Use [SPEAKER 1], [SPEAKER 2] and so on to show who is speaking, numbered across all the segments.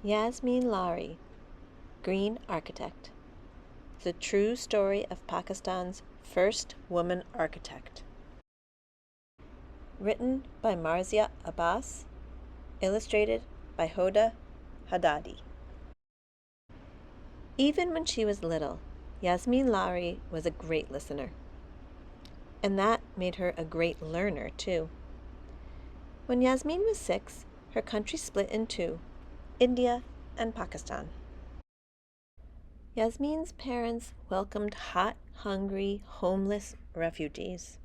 [SPEAKER 1] Yasmeen Lari, Green Architect. The true story of Pakistan's first woman architect. Written by Marzia Abbas, illustrated by Hoda Haddadi. Even when she was little, Yasmeen Lari was a great listener. And that made her a great learner, too. When Yasmeen was 6, her country split in two, India and Pakistan. Yasmeen's parents welcomed hot, hungry, homeless refugees.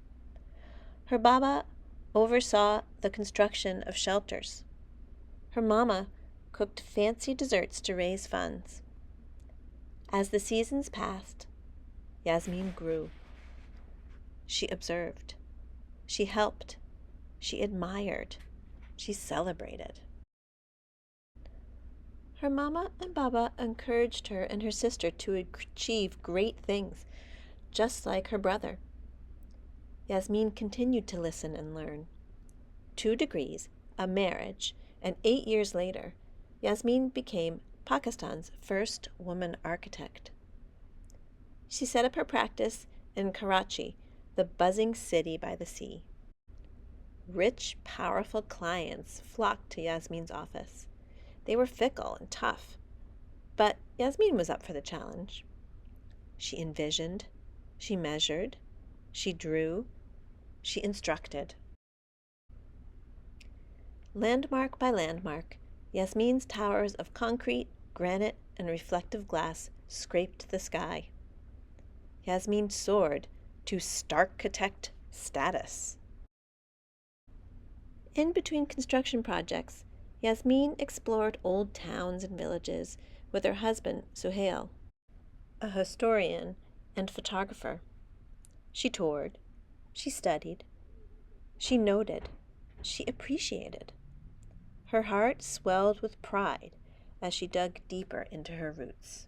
[SPEAKER 1] Her baba oversaw the construction of shelters. Her mama cooked fancy desserts to raise funds. As the seasons passed, Yasmeen grew. She observed. She helped. She admired. She celebrated. Her mama and baba encouraged her and her sister to achieve great things, just like her brother. Yasmeen continued to listen and learn. 2 degrees, a marriage, and 8 years later, Yasmeen became Pakistan's first woman architect. She set up her practice in Karachi, the buzzing city by the sea. Rich, powerful clients flocked to Yasmeen's office. They were fickle and tough, but Yasmeen was up for the challenge. She envisioned, she measured, she drew, she instructed. Landmark by landmark, Yasmeen's towers of concrete, granite, and reflective glass scraped the sky. Yasmeen soared to Starchitect status. In between construction projects, Yasmeen explored old towns and villages with her husband, Suhail, a historian and photographer. She toured, she studied, she noted, she appreciated. Her heart swelled with pride as she dug deeper into her roots.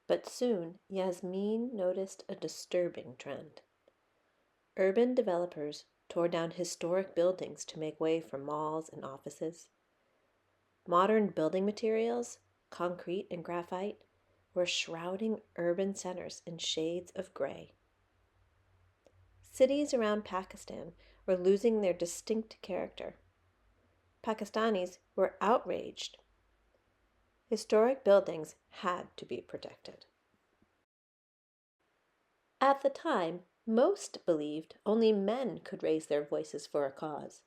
[SPEAKER 1] But soon, Yasmeen noticed a disturbing trend. Urban developers tore down historic buildings to make way for malls and offices. Modern building materials, concrete and graphite, were shrouding urban centers in shades of gray. Cities around Pakistan were losing their distinct character. Pakistanis were outraged. Historic buildings had to be protected. At the time, most believed only men could raise their voices for a cause.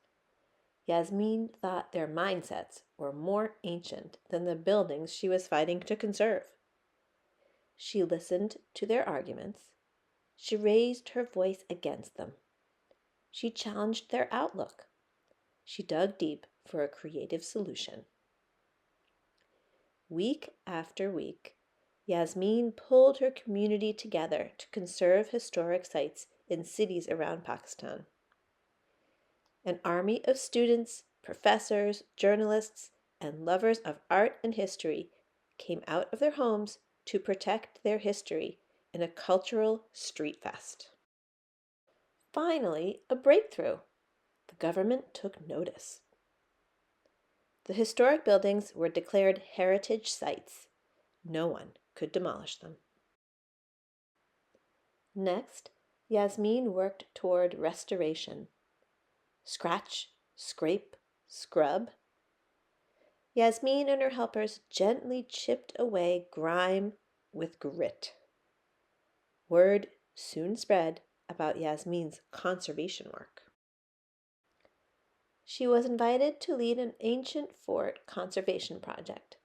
[SPEAKER 1] Yasmeen thought their mindsets were more ancient than the buildings she was fighting to conserve. She listened to their arguments. She raised her voice against them. She challenged their outlook. She dug deep for a creative solution. Week after week, Yasmeen pulled her community together to conserve historic sites in cities around Pakistan. An army of students, professors, journalists, and lovers of art and history came out of their homes to protect their history in a cultural street fest. Finally, a breakthrough. The government took notice. The historic buildings were declared heritage sites. No one could demolish them. Next, Yasmeen worked toward restoration. Scratch, scrape, scrub. Yasmeen and her helpers gently chipped away grime with grit. Word soon spread about Yasmeen's conservation work. She was invited to lead an ancient fort conservation project.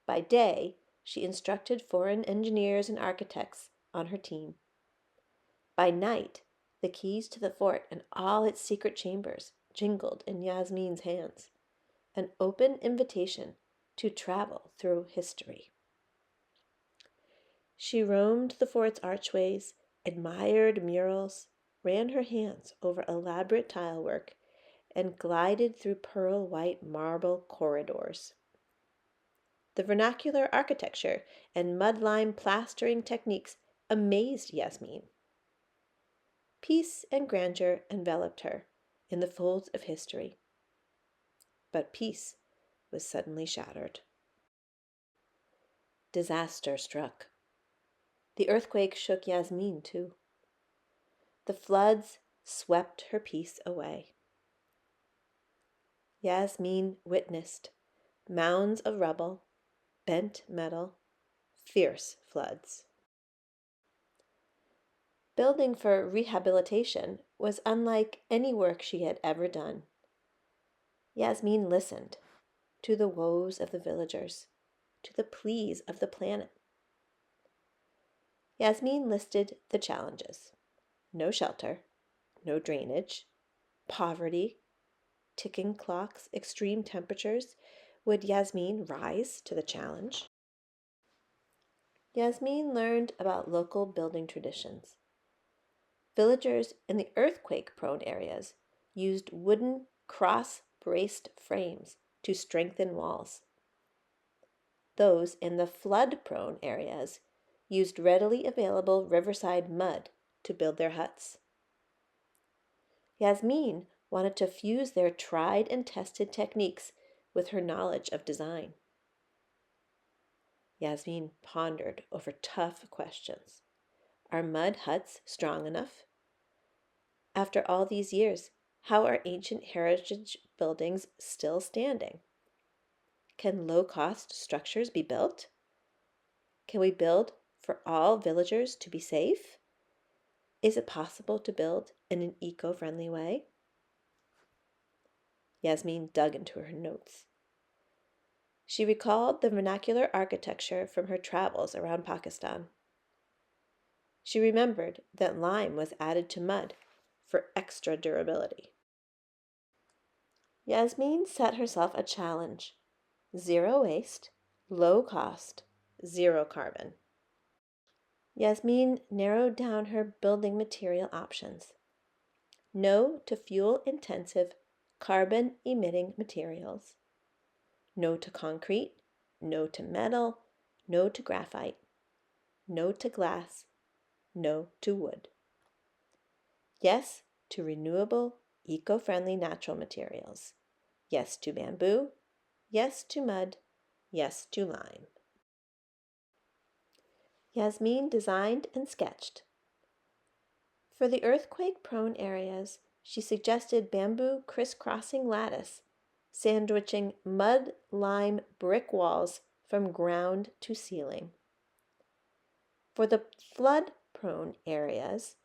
[SPEAKER 1] By day, she instructed foreign engineers and architects on her team. By night, the keys to the fort and all its secret chambers jingled in Yasmeen's hands, an open invitation to travel through history. She roamed the fort's archways, admired murals, ran her hands over elaborate tile work, and glided through pearl-white marble corridors. The vernacular architecture and mud-lime plastering techniques amazed Yasmeen. Peace and grandeur enveloped her in the folds of history. But peace was suddenly shattered. Disaster struck. The earthquake shook Yasmeen too. The floods swept her peace away. Yasmeen witnessed mounds of rubble, bent metal, fierce floods. Building for rehabilitation was unlike any work she had ever done. Yasmeen listened to the woes of the villagers, to the pleas of the planet. Yasmeen listed the challenges: no shelter, no drainage, poverty, ticking clocks, extreme temperatures. Would Yasmeen rise to the challenge? Yasmeen learned about local building traditions. Villagers in the earthquake-prone areas used wooden cross-braced frames to strengthen walls. Those in the flood-prone areas used readily available riverside mud to build their huts. Yasmeen wanted to fuse their tried and tested techniques with her knowledge of design. Yasmeen pondered over tough questions. Are mud huts strong enough? After all these years, how are ancient heritage buildings still standing? Can low-cost structures be built? Can we build for all villagers to be safe? Is it possible to build in an eco-friendly way? Yasmeen dug into her notes. She recalled the vernacular architecture from her travels around Pakistan. She remembered that lime was added to mud for extra durability. Yasmeen set herself a challenge: zero waste, low cost, zero carbon. Yasmeen narrowed down her building material options. No to fuel-intensive, carbon-emitting materials. No to concrete, no to metal, no to graphite, no to glass, no to wood. Yes to renewable, eco-friendly natural materials. Yes to bamboo, yes to mud, yes to lime. Yasmeen designed and sketched. For the earthquake-prone areas, she suggested bamboo crisscrossing lattice, sandwiching mud-lime brick walls from ground to ceiling. For the flood-prone areas,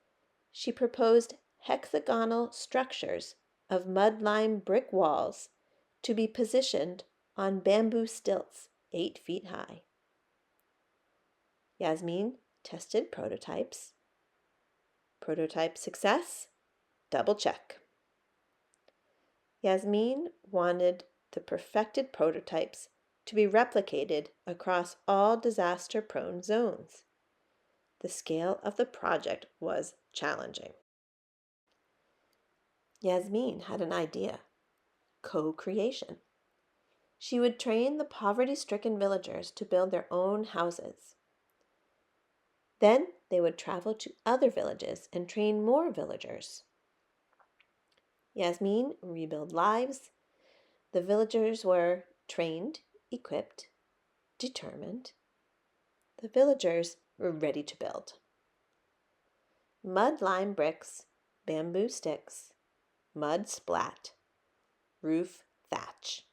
[SPEAKER 1] she proposed hexagonal structures of mud-lime brick walls to be positioned on bamboo stilts 8 feet high. Yasmeen tested prototypes. Prototype success, double check. Yasmeen wanted the perfected prototypes to be replicated across all disaster-prone zones. The scale of the project was challenging. Yasmeen had an idea: co-creation. She would train the poverty-stricken villagers to build their own houses. Then they would travel to other villages and train more villagers. Yasmeen rebuilt lives. The villagers were trained, equipped, determined. The villagers were ready to build. Mud lime bricks, bamboo sticks, mud splat, roof thatch.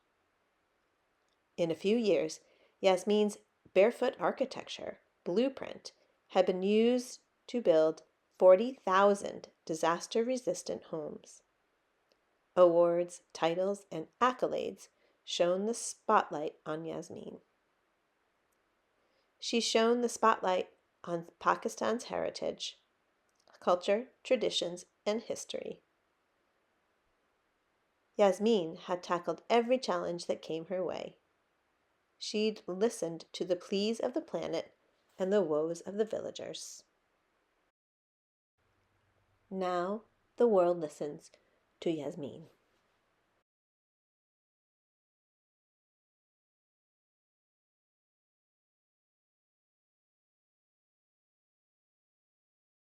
[SPEAKER 1] In a few years, Yasmeen's barefoot architecture blueprint had been used to build 40,000 disaster-resistant homes. Awards, titles, and accolades shone the spotlight on Yasmeen. She shone the spotlight on Pakistan's heritage, culture, traditions, and history. Yasmeen had tackled every challenge that came her way. She'd listened to the pleas of the planet and the woes of the villagers. Now the world listens to Yasmeen.